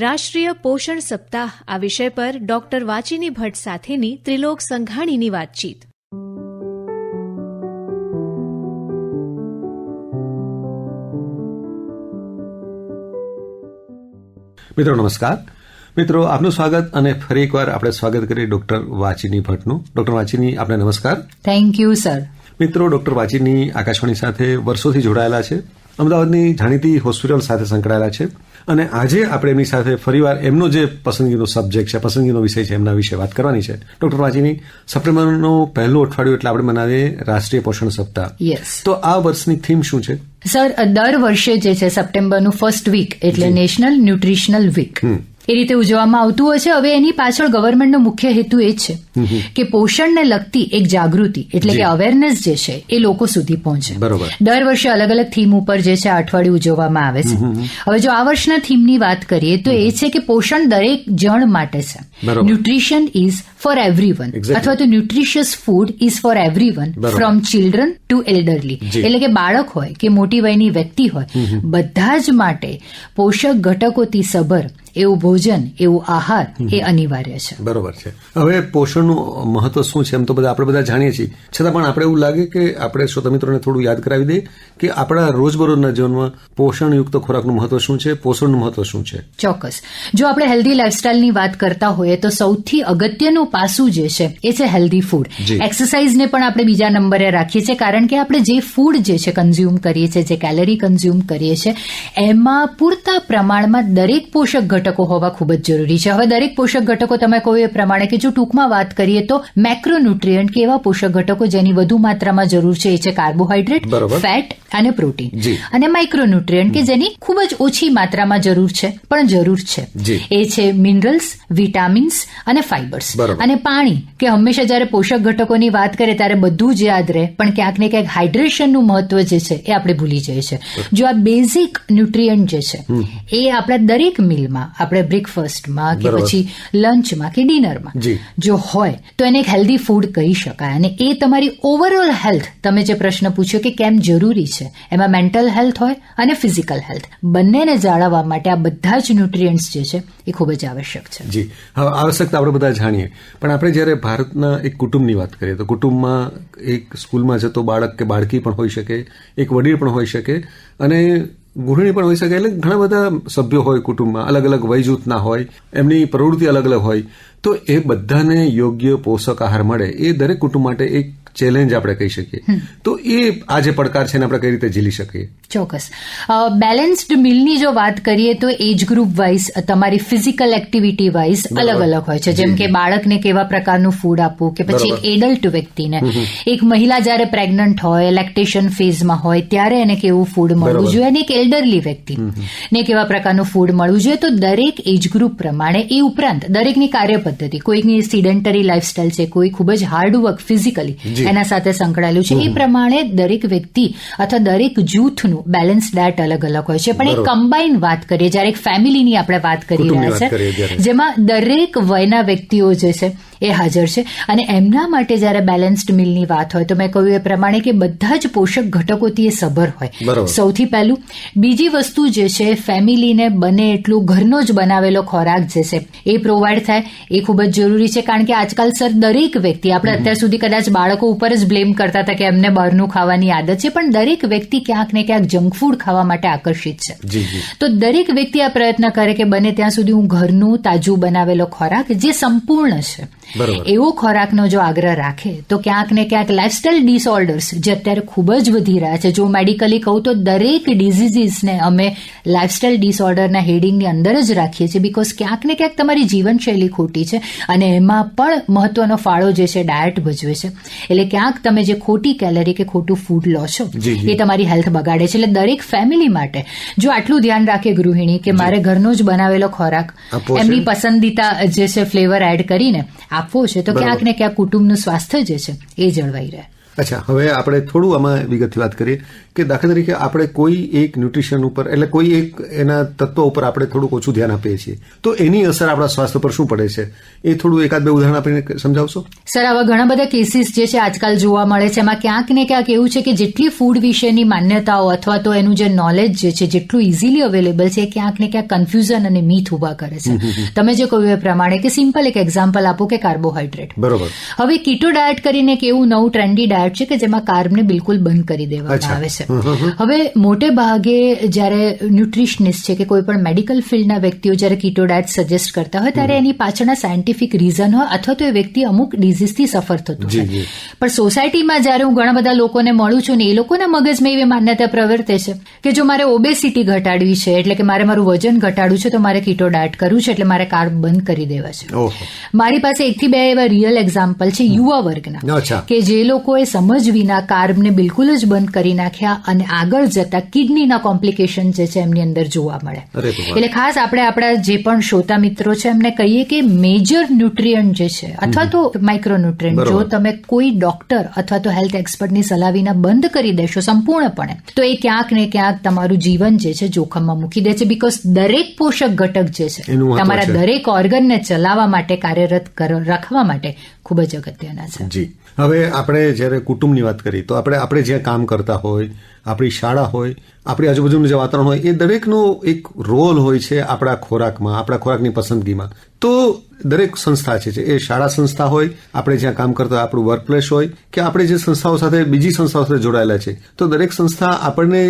રાષ્ટ્રીય પોષણ સપ્તાહ આ વિષય પર ડોક્ટર વાચિની ભટ્ટ સાથેની ત્રિલોક સંઘાણીની વાતચીત. મિત્રો નમસ્કાર. મિત્રો આપનું સ્વાગત અને ફરી એકવાર આપણે સ્વાગત કરીએ ડોક્ટર વાચિની ભટ્ટનું. ડોક્ટર વાચિની આપને નમસ્કાર. Thank you sir. મિત્રો ડોક્ટર વાચિની આકાશવાણી સાથે વર્ષોથી જોડાયેલા છે, અમદાવાદની જાણીતી હોસ્પિટલ સાથે સંકળાયેલા છે અને આજે આપણે એમની સાથે ફરીવાર એમનો જે પસંદગીનો સબ્જેક્ટ છે, પસંદગીનો વિષય છે, એમના વિશે વાત કરવાની છે. ડોક્ટર વાચિની, સપ્ટેમ્બરનું પહેલું અઠવાડિયું એટલે આપણે મનાવીએ રાષ્ટ્રીય પોષણ સપ્તાહ. યસ. તો આ વર્ષની થીમ શું છે? સર, દર વર્ષે જે છે સપ્ટેમ્બરનું ફર્સ્ટ વીક એટલે નેશનલ ન્યુટ્રિશનલ વીક એ રીતે ઉજવવામાં આવતું હોય છે. હવે એની પાછળ ગવર્મેન્ટનો મુખ્ય હેતુ એ જ છે કે પોષણને લગતી એક જાગૃતિ એટલે કે અવેરનેસ જે છે એ લોકો સુધી પહોંચે. બરોબર. દર વર્ષે અલગ અલગ થીમ ઉપર જે છે અઠવાડિયું ઉજવવામાં આવે છે. હવે જો આ વર્ષના થીમની વાત કરીએ તો એ છે કે પોષણ દરેક જણ માટે છે. ન્યુટ્રિશન ઇઝ ફોર એવરીવન, અથવા તો nutritious food is four everyone, from children two elderly. એટલે કે બાળક હોય કે મોટી વયની વ્યક્તિ હોય, બધા જ માટે પોષક ઘટકોથી સભર એવું ભોજન, એવું આહાર એ અનિવાર્ય છે. બરોબર છે. હવે પોષણનું મહત્વ શું છે એમ તો આપણે બધા જાણીએ છીએ, છતાં પણ આપણે એવું લાગે કે આપણે શ્રોતા મિત્રોને થોડું યાદ કરાવી દઈએ કે આપણા રોજબરોજના જીવનમાં પોષણયુક્ત ખોરાકનું મહત્વ શું છે, પોષણનું મહત્વ શું છે. ચોક્કસ. જો આપણે હેલ્ધી લાઇફસ્ટાઇલની વાત કરતા હોઈએ તો સૌથી અગત્યનું પાસું જે છે એ છે હેલ્ધી ફૂડ. એક્સરસાઇઝને પણ આપણે બીજા નંબરે રાખીએ છીએ, કારણ કે આપણે જે ફૂડ જે છે કન્ઝ્યુમ કરીએ છીએ, જે કેલરી કન્ઝ્યુમ કરીએ છીએ, એમાં પૂરતા પ્રમાણમાં દરેક પોષક ઘટકો હોવા ખૂબ જ જરૂરી છે. હવે દરેક પોષક ઘટકો તમે કહો એ પ્રમાણે કે જો ટૂંકમાં વાત કરીએ તો મેક્રોન્યુટ્રિયન્ટ કે એવા પોષક ઘટકો જેની વધુ માત્રામાં જરૂર છે એ છે કાર્બોહાઈડ્રેટ, ફેટ અને પ્રોટીન. અને માઇક્રોન્યુટ્રિયન્ટ કે જેની ખૂબ જ ઓછી માત્રામાં જરૂર છે પણ જરૂર છે એ છે મિનરલ્સ, વિટામિન્સ અને ફાઇબર્સ. અને પાણી, કે હંમેશા જયારે પોષક ઘટકોની વાત કરીએ ત્યારે બધું જ યાદ રહે પણ ક્યાંક ને ક્યાંક હાઇડ્રેશનનું મહત્વ જે છે એ આપણે ભૂલી જઈએ છીએ. જો આ બેઝિક ન્યુટ્રિયન્ટ જે છે એ આપણા દરેક મિલમાં, આપણે બ્રેકફાસ્ટમાં કે પછી લંચમાં કે ડિનરમાં જો હોય તો એને એક હેલ્ધી ફૂડ કહી શકાય. અને એ તમારી ઓવરઓલ હેલ્થ, તમે જે પ્રશ્ન પૂછ્યો કે કેમ જરૂરી છે, એમાં મેન્ટલ હેલ્થ હોય અને ફિઝિકલ હેલ્થ, બંનેને જાળવવા માટે આ બધા જ ન્યુટ્રિયન્ટ્સ જે છે એ ખૂબ જ આવશ્યક છે. જી, હવે આવશ્યકતા આપણે બધા જાણીએ, પણ આપણે જ્યારે ભારતના એક કુટુંબની વાત કરીએ તો કુટુંબમાં એક સ્કૂલમાં જતો બાળક કે બાળકી પણ હોઈ શકે, એક વડીલ પણ હોઈ શકે અને ગૃહિણી પણ હોઈ શકે. એટલે ઘણા બધા સભ્યો હોય કુટુંબમાં, અલગ અલગ વય જૂથના હોય, એમની પ્રવૃત્તિ અલગ અલગ હોય, તો એ બધાને યોગ્ય પોષક આહાર મળે એ દરેક કુટુંબ માટે એક ચેલેન્જ આપણે કહી શકીએ. તો એ આ જે પડકાર છે એને આપણે કઈ રીતે ઝીલી શકીએ? ચોક્કસ. બેલેન્સ્ડ મીલની જો વાત કરીએ તો એજ ગ્રુપ વાઇઝ, તમારી ફિઝિકલ એક્ટિવિટી વાઇઝ અલગ અલગ હોય છે. જેમ કે બાળકને કેવા પ્રકારનું ફૂડ આપવું, કે પછી એક એડલ્ટ વ્યક્તિને, એક મહિલા જયારે પ્રેગ્નન્ટ હોય, લેક્ટેશન ફેઝમાં હોય ત્યારે એને કેવું ફૂડ મળવું જોઈએ, અને એક એલ્ડરલી વ્યક્તિને કેવા પ્રકારનું ફૂડ મળવું જોઈએ. તો દરેક એજ ગ્રુપ પ્રમાણે, એ ઉપરાંત દરેકની કાર્ય પદ્ધતિ, કોઈકની સિડેન્ટરી લાઇફસ્ટાઇલ છે, કોઈ ખૂબ જ હાર્ડવર્ક ફિઝિકલી એના સાથે સંકળાયેલું છે, એ પ્રમાણે દરેક વ્યક્તિ અથવા દરેક જૂથનું બેલેન્સ ડાયટ અલગ અલગ હોય છે. પણ એક કમ્બાઇન વાત કરીએ, જ્યારે એક ફેમિલીની આપણે વાત કરી રહ્યા છે જેમાં દરેક વયના વ્યક્તિઓ જે છે એ હાજર છે અને એમના માટે જ્યારે બેલેન્સ્ડ મીલની વાત હોય તો મેં કહ્યું એ પ્રમાણે કે બધા જ પોષક ઘટકોથી એ સભર હોય, સૌથી પહેલું. બીજી વસ્તુ જે છે, ફેમિલીને બને એટલું ઘરનો જ બનાવેલો ખોરાક જે છે એ પ્રોવાઈડ થાય એ ખૂબ જ જરૂરી છે. કારણ કે આજકાલ સર દરેક વ્યક્તિ, આપણે અત્યાર સુધી કદાચ બાળકો ઉપર જ બ્લેમ કરતા હતા કે એમને બહારનું ખાવાની આદત છે, પણ દરેક વ્યક્તિ ક્યાંક ને ક્યાંક જંક ફૂડ ખાવા માટે આકર્ષિત છે. તો દરેક વ્યક્તિ આ પ્રયત્ન કરે કે બને ત્યાં સુધી હું ઘરનું તાજું બનાવેલો ખોરાક જે સંપૂર્ણ છે એવો ખોરાકનો જો આગ્રહ રાખે તો ક્યાંક ને ક્યાંક લાઇફસ્ટાઇલ ડિસઓર્ડર્સ જે અત્યારે ખૂબ જ વધી રહ્યા છે, જો મેડિકલી કહું તો દરેક ડિઝીઝીસને અમે લાઇફસ્ટાઇલ ડિસઓર્ડરના હેડિંગની અંદર જ રાખીએ છીએ, બિકોઝ ક્યાંક ને ક્યાંક તમારી જીવનશૈલી ખોટી છે અને એમાં પણ મહત્વનો ફાળો જે છે ડાયટ ભજવે છે. એટલે ક્યાંક તમે જે ખોટી કેલરી કે ખોટું ફૂડ લો છો એ તમારી હેલ્થ બગાડે છે. એટલે દરેક ફેમિલી માટે જો આટલું ધ્યાન રાખે ગૃહિણી કે મારે ઘરનો જ બનાવેલો ખોરાક એમની પસંદીતા જે છે ફ્લેવર એડ કરીને આપવો છે તો ક્યાંક ને ક્યાંક કુટુંબનું સ્વાસ્થ્ય જે છે એ જળવાઈ રહે. અચ્છા, હવે આપણે થોડું આમાં વિગતથી વાત કરીએ કે દાખલા તરીકે આપણે કોઈ એક ન્યુટ્રિશન ઉપર એટલે કોઈ એક એના તત્વો ઉપર આપણે થોડુંક ઓછું ધ્યાન આપીએ છીએ તો એની અસર આપણા સ્વાસ્થ્ય પર શું પડે છે એ થોડું એકાદ બે ઉદાહરણ આપીને સમજાવશો? સર, આવા ઘણા બધા કેસીસ જે છે આજકાલ જોવા મળે છે. એમાં ક્યાંક ને ક્યાંક એવું છે કે જેટલી ફૂડ વિશેની માન્યતાઓ અથવા તો એનું જે નોલેજ જે છે જેટલું ઇઝીલી અવેલેબલ છે એ ક્યાંક ને ક્યાંક કન્ફ્યુઝન અને મીથ ઉભા કરે છે. તમે જે કહ્યું એ પ્રમાણે કે સિમ્પલ એક એક્ઝામ્પલ આપો કે કાર્બોહાઈડ્રેટ. બરોબર. હવે કીટો ડાયટ કરીને એક એવું નવું ટ્રેન્ડી ડાયટ છે કે જેમાં કાર્બને બિલકુલ બંધ કરી દેવામાં આવે છે. હવે મોટે ભાગે જ્યારે ન્યુટ્રિશનિસ્ટ છે કે કોઈ પણ મેડિકલ ફિલ્ડના વ્યક્તિઓ જ્યારે કીટો ડાયટ સજેસ્ટ કરતા હોય ત્યારે એની પાછળના સાયન્ટિફિક રીઝન હોય અથવા તો એ વ્યક્તિ અમુક ડિઝીઝથી સફર થતું હોય. પણ સોસાયટીમાં જ્યારે હું ઘણા બધા લોકોને મળું છું ને એ લોકોના મગજમાં એવી માન્યતા પ્રવર્તે છે કે જો મારે ઓબેસિટી ઘટાડવી છે એટલે કે મારે મારું વજન ઘટાડવું છે તો મારે કીટો ડાયટ કરવું છે એટલે મારે કાર્બ બંધ કરી દેવા છે. મારી પાસે 1 થી 2 એવા રિયલ એક્ઝામ્પલ છે યુવા વર્ગના કે જે લોકોએ સમજ વિના કાર્બને બિલકુલ જ બંધ કરી નાખ્યા અને આગળ જતા કિડનીના કોમ્પ્લિકેશન જે છે એમની અંદર જોવા મળે. એટલે ખાસ આપણે આપણા જે પણ શ્રોતા મિત્રો છે એમને કહીએ કે મેજર ન્યુટ્રિયન્ટ જે છે અથવા તો માઇક્રોન્યુટ્રિયન્ટ જો તમે કોઈ ડોક્ટર અથવા તો હેલ્થ એક્સપર્ટની સલાહ વિના બંધ કરી દેશો સંપૂર્ણપણે તો એ ક્યાંક ને ક્યાંક તમારું જીવન જે છે જોખમમાં મૂકી દે છે. બીકોઝ દરેક પોષક ઘટક જે છે તમારા દરેક ઓર્ગનને ચલાવવા માટે કાર્યરત રાખવા માટે ખૂબ જ અગત્યના છે. જી, હવે આપણે જ્યારે કુટુંબની વાત કરીએ તો આપણે જ્યાં કામ કરતા હોય, આપણી શાળા હોય, આપણી આજુબાજુનું જે વાતાવરણ હોય એ દરેકનો એક રોલ હોય છે આપણા ખોરાકમાં, આપણા ખોરાકની પસંદગીમાં. તો દરેક સંસ્થા છે એ શાળા સંસ્થા હોય, આપણે જ્યાં કામ કરતા હોય, આપણું વર્કપ્લેસ હોય કે આપણે જે સંસ્થાઓ સાથે બીજી સંસ્થાઓ સાથે જોડાયેલા છે તો દરેક સંસ્થા આપણને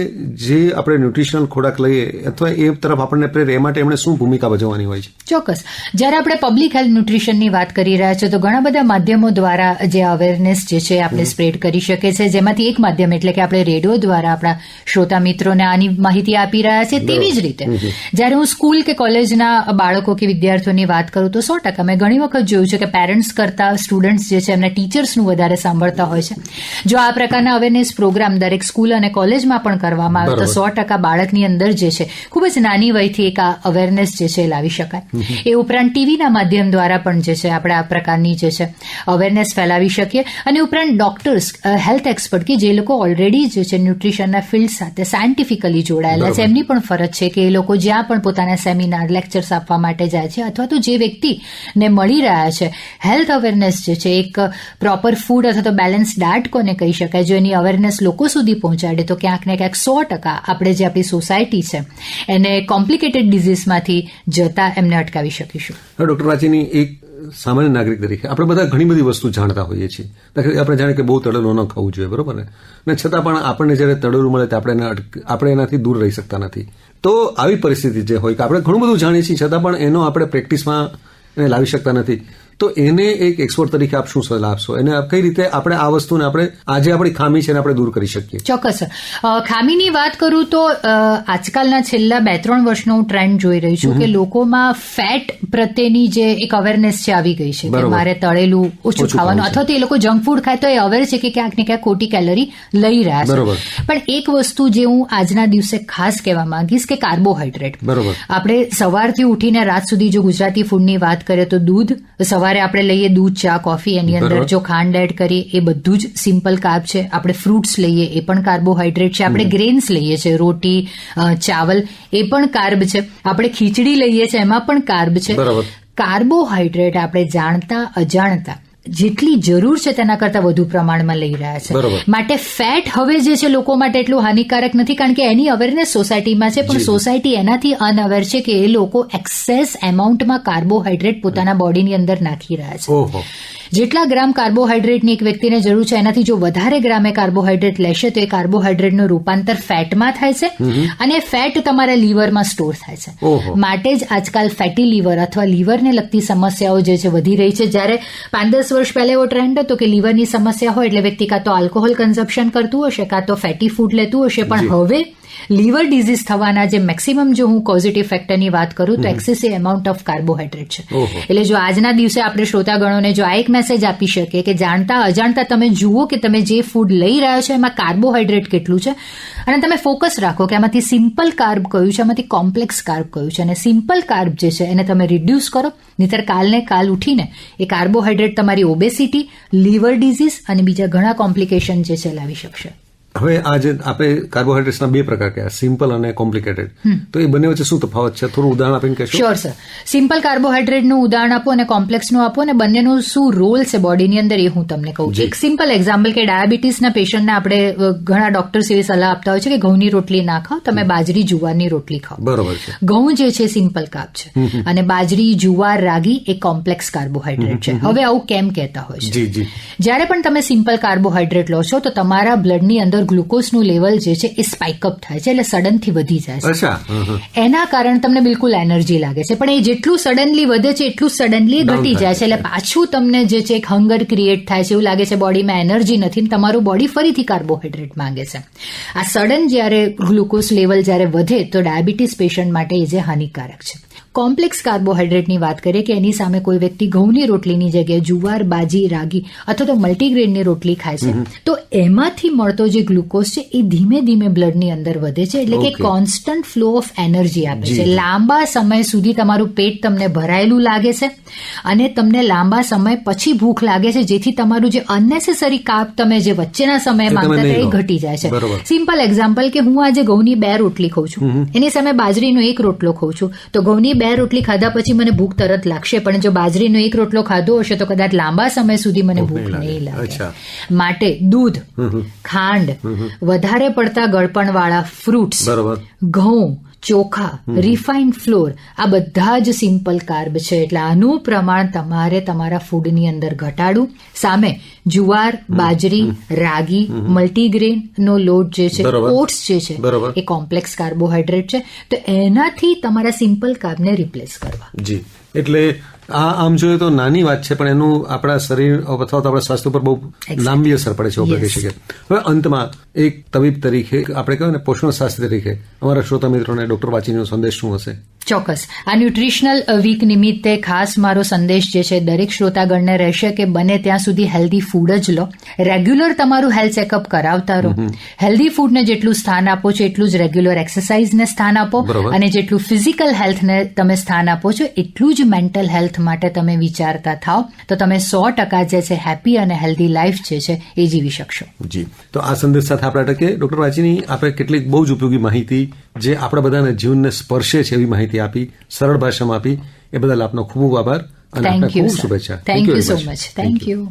જે આપણે ન્યુટ્રિશનલ ખોરાક લઈએ અથવા એ તરફ આપણને પ્રેરે એ માટે એમણે શું ભૂમિકા ભજવવાની હોય છે? ચોક્કસ. જ્યારે આપણે પબ્લિક હેલ્થ ન્યુટ્રિશનની વાત કરી રહ્યા છીએ તો ઘણા બધા માધ્યમો દ્વારા જે અવેરનેસ જે છે આપણે સ્પ્રેડ કરી શકે છે. જેમાંથી એક માધ્યમ એટલે કે આપણે રેડિયો દ્વારા આપણા શ્રોતા મિત્રોને આની માહિતી આપી રહ્યા છે. તેવી જ રીતે જ્યારે હું સ્કૂલ કે કોલેજના બાળકો કે વિદ્યાર્થીઓની વાત કરું તો 100% મેં ઘણી વખત જોયું છે કે પેરેન્ટ્સ કરતા સ્ટુડન્ટ્સ જે છે એમના ટીચર્સનું વધારે સાંભળતા હોય છે. જો આ પ્રકારના અવેરનેસ પ્રોગ્રામ દરેક સ્કૂલ અને કોલેજમાં પણ કરવામાં આવે તો 100% બાળકની અંદર જે છે ખૂબ જ નાની વયથી એક આ અવેરનેસ જે છે લાવી શકાય. એ ઉપરાંત ટીવીના માધ્યમ દ્વારા પણ જે છે આપણે આ પ્રકારની જે છે અવેરનેસ ફેલાવી શકીએ. અને ઉપરાંત ડોક્ટર્સ, હેલ્થ એક્સપર્ટ કે જે લોકો ઓલરેડી જે છે ન્યુટ્રિશનના ફિલ્ડ સાથે સાયન્ટિફિકલી જોડાયેલા છે એમની પણ ફરજ છે કે એ લોકો જ્યાં પણ પોતાના સેમિનાર, લેક્ચર્સ આપવા માટે જાય છે અથવા તો જે વ્યક્તિને મળી રહ્યા છે હેલ્થ અવેરનેસ જે છે એક પ્રોપર ફૂડ અથવા તો બેલેન્સ ડાયટ કોને કહી શકાય, જો એની અવેરનેસ લોકો સુધી પહોંચાડે તો ક્યાંક ને ક્યાંક 100% આપણે જે આપણી સોસાયટી છે એને કોમ્પ્લિકેટેડ ડિઝીઝમાંથી જતા એમને અટકાવી શકીશું. ડોક્ટર વાચીની એક સામાન્ય નાગરિક તરીકે આપણે બધા ઘણી બધી વસ્તુ જાણતા હોઈએ છીએ. આપણે જાણીએ કે બહુ તળેલું ન ખાવું જોઈએ, બરોબર ને છતાં પણ આપણને જ્યારે તળેલું મળે તો આપણે એનાથી દૂર રહી શકતા નથી. તો આવી પરિસ્થિતિ જે હોય કે આપણે ઘણું બધું જાણીએ છીએ છતાં પણ એનો આપણે પ્રેક્ટિસમાં એને લાવી શકતા નથી. તો એને એક એક્સપર્ટ તરીકે આપ શું સલાહ આપશો? એને કઈ રીતે આપણે આ વસ્તુને આપણે આજે આપણી ખામી છે એને આપણે દૂર કરી શકીએ? ચોક્કસ. ખામીની વાત કરું તો આજકાલના છેલ્લા 2-3 વર્ષનો હું ટ્રેન્ડ જોઈ રહી છું કે લોકોમાં ફેટ પ્રત્યેની જે એક અવેરનેસ છે આવી ગઈ છે કે મારે તળેલું ઓછું ખાવાનું અથવા તો એ લોકો જંક ફૂડ ખાય તો એ અવેર છે કે ક્યાંક ને ક્યાંક ખોટી કેલરી લઈ રહ્યા છે. પણ એક વસ્તુ જે હું આજના દિવસે ખાસ કહેવા માંગીશ કે કાર્બોહાઈડ્રેટ. આપણે સવારથી ઉઠીને રાત સુધી જો ગુજરાતી ફૂડની વાત કરીએ તો દૂધ, સવારે આપણે લઈએ દૂધ, ચા, કોફી, એની અંદર જો ખાંડ એડ કરીએ એ બધું જ સિમ્પલ કાર્બ છે. આપણે ફ્રૂટ્સ લઈએ એ પણ કાર્બોહાઈડ્રેટ છે. આપણે ગ્રેન્સ લઈએ છીએ, રોટી, ચાવલ, એ પણ કાર્બ છે. આપણે ખીચડી લઈએ છીએ એમાં પણ કાર્બ છે. કાર્બોહાઈડ્રેટ આપણે જાણતા અજાણતા જેટલી જરૂર છે તેના કરતા વધુ પ્રમાણમાં લઈ રહ્યા છે. માટે ફેટ હવે જે છે લોકો માટે એટલું હાનિકારક નથી કારણ કે એની અવેરનેસ સોસાયટીમાં છે, પણ સોસાયટી એનાથી અનઅવેર છે કે એ લોકો એક્સેસ એમાઉન્ટમાં કાર્બોહાઈડ્રેટ પોતાના બોડીની અંદર નાખી રહ્યા છે. જેટલા ગ્રામ કાર્બોહાઈડ્રેટની એક વ્યક્તિને જરૂર છે એનાથી જો વધારે ગ્રામે કાર્બોહાઈડ્રેટ લેશે તો એ કાર્બોહાઈડ્રેટનું રૂપાંતર ફેટમાં થાય છે અને ફેટ તમારા લીવરમાં સ્ટોર થાય છે. માટે જ આજકાલ ફેટી લીવર અથવા લીવરને લગતી સમસ્યાઓ જે છે વધી રહી છે. જ્યારે 5-10 વર્ષ પહેલા એવો ટ્રેન્ડ હતો કે લીવરની સમસ્યા હોય એટલે વ્યક્તિ કાં તો આલ્કોહોલ કન્ઝમ્પશન કરતું હશે કાં તો ફેટી ફૂડ લેતું હશે, પણ હવે લીવર ડિઝીઝ થવાના જે મેક્સિમમ જો હું કોઝિટિવ ફેક્ટરની વાત કરું તો એક્સેસિવ એમાઉન્ટ ઓફ કાર્બોહાઈડ્રેટ છે. એટલે જો આજના દિવસે આપણે શ્રોતાગણોને જો આ એક મેસેજ આપી શકીએ કે જાણતા અજાણતા તમે જુઓ કે તમે જે ફૂડ લઈ રહ્યા છો એમાં કાર્બોહાઈડ્રેટ કેટલું છે, અને તમે ફોકસ રાખો કે આમાંથી સિમ્પલ કાર્બ કયું છે, આમાંથી કોમ્પ્લેક્સ કાર્બ કયું છે, અને સિમ્પલ કાર્બ જે છે એને તમે રિડ્યુસ કરો, નહીંતર કાલને કાલ ઉઠીને એ કાર્બોહાઈડ્રેટ તમારી ઓબેસિટી, લીવર ડિઝીઝ અને બીજા ઘણા કોમ્પ્લિકેશન જે છે લાવી શકશે. હવે આ જે આપણે કાર્બોહાઈડ્રેટ્સના 2 પ્રકાર કયા, સિમ્પલ અને કોમ્પ્લિકેટેડ, તો એ બંને વચ્ચે શું તફાવત છે? થોડું ઉદાહરણ આપીને કહેશો? Sure sir. સિમ્પલ કાર્બોહાઈડ્રેટનું ઉદાહરણ આપો અને કોમ્પ્લેક્સનું આપો, અને બંનેનું શું રોલ છે બોડીની અંદર એ હું તમને કહું. એક સિમ્પલ એક્ઝામ્પલ કે ડાયાબિટીસના પેશન્ટને આપણે ઘણા ડોક્ટર્સ એવી સલાહ આપતા હોય છે કે ઘઉંની રોટલી ના ખાઓ, તમે બાજરી જુવારની રોટલી ખાઓ. બરોબર છે. ઘઉં જે છે સિમ્પલ કાર્બ છે અને બાજરી, જુવાર, રાગી એ કોમ્પ્લેક્સ કાર્બોહાઈડ્રેટ છે. હવે આવું કેમ કહેતા હોય છે? જ્યારે પણ તમે સિમ્પલ કાર્બોહાઈડ્રેટ લો છો તો તમારા બ્લડની અંદર ગ્લુકોઝનું લેવલ જે છે એ સ્પાઇકઅપ થાય છે, એટલે સડનથી વધી જાય છે. એના કારણે તમને બિલકુલ એનર્જી લાગે છે, પણ એ જેટલું સડનલી વધે છે એટલું સડનલી ઘટી જાય છે, એટલે પાછું તમને જે છે એક હંગર ક્રિએટ થાય છે, એવું લાગે છે બોડીમાં એનર્જી નથી, તમારું બોડી ફરીથી કાર્બોહાઈડ્રેટ માંગે છે. આ સડન જ્યારે ગ્લુકોઝ લેવલ જ્યારે વધે તો ડાયાબિટીસ પેશન્ટ માટે એ જે હાનિકારક છે. કોમ્પ્લેક્સ કાર્બોહાઈડ્રેટની વાત કરીએ કે એની સામે કોઈ વ્યક્તિ ઘઉંની રોટલીની જગ્યાએ જુવાર, બાજી, રાગી અથવા તો મલ્ટીગ્રેનની રોટલી ખાય છે, તો એમાંથી મળતો જે ગ્લુકોઝ છે એ ધીમે ધીમે બ્લડની અંદર વધે છે, એટલે કે કોન્સ્ટન્ટ ફ્લો ઓફ એનર્જી આપે છે. લાંબા સમય સુધી તમારું પેટ તમને ભરાયેલું લાગે છે અને તમને લાંબા સમય પછી ભૂખ લાગે છે, જેથી તમારું જે અનનેસેસરી કાર્બ તમે જે વચ્ચેના સમયે માંગતા હતા એ ઘટી જાય છે. સિમ્પલ એક્ઝામ્પલ કે હું આજે ઘઉંની 2 રોટલી ખાઉં છું, એની સામે બાજરીનો 1 રોટલો ખાઉં છું, તો ઘઉંની 2 રોટલી ખાધા પછી મને ભૂખ તરત લાગશે, પણ જો બાજરીનો 1 રોટલો ખાધો હશે તો કદાચ લાંબા સમય સુધી મને ભૂખ નહીં લાગે. માટે દૂધ, ખાંડ, વધારે પડતા ગળપણવાળા ફ્રૂટ્સ, ઘઉં, ચોખા, રિફાઇન્ડ ફ્લોર, આ બધા જ સિમ્પલ કાર્બ છે, એટલે આનું પ્રમાણ તમારે તમારા ફૂડની અંદર ઘટાડવું. સામે જુવાર, બાજરી, રાગી, મલ્ટીગ્રેન નો લોટ જે છે, ઓટ્સ જે છે એ કોમ્પ્લેક્સ કાર્બોહાઈડ્રેટ છે, તો એનાથી તમારા સિમ્પલ કાર્બને રિપ્લેસ કરવા. જી, એટલે આ આમ જોઈએ તો નાની વાત છે, પણ એનું આપણા શરીર અથવા તો આપણા સ્વાસ્થ્ય ઉપર બહુ લાંબી અસર પડે છે, એવું કહી શકીએ. હવે અંતમાં એક તબીબ તરીકે આપણે કહેવાય ને પોષણ શાસ્ત્રી તરીકે અમારા શ્રોતા મિત્રોને ડોક્ટર વાચીનો સંદેશ શું હશે? ચોક્કસ. આ ન્યુટ્રિશનલ વીક નિમિત્તે ખાસ મારો સંદેશ જે છે દરેક શ્રોતાગણને રહેશે કે બને ત્યાં સુધી હેલ્ધી ફૂડ જ લો, રેગ્યુલર તમારું હેલ્થ ચેકઅપ કરાવતા રહો, હેલ્ધી ફૂડને જેટલું સ્થાન આપો છો એટલું જ રેગ્યુલર એક્સરસાઇઝને સ્થાન આપો, અને જેટલું ફિઝિકલ હેલ્થને તમે સ્થાન આપો છો એટલું જ મેન્ટલ હેલ્થ માટે તમે વિચારતા થાઓ, તો તમે 100% જે છે હેપી અને હેલ્ધી લાઈફ જે છે એ જીવી શકશો. જી, તો આ સંદેશ સાથે આપણે અટકીએ. ડોક્ટર વાચીની આપણે કેટલીક બહુ જ ઉપયોગી માહિતી જે આપણા બધાને જીવનને સ્પર્શે છે એવી માહિતી આપી, સરળ ભાષામાં આપી, એ બદલ આપનો ખૂબ ખૂબ આભાર અને આપને ખૂબ શુભેચ્છા. Thank you so much. Thank you.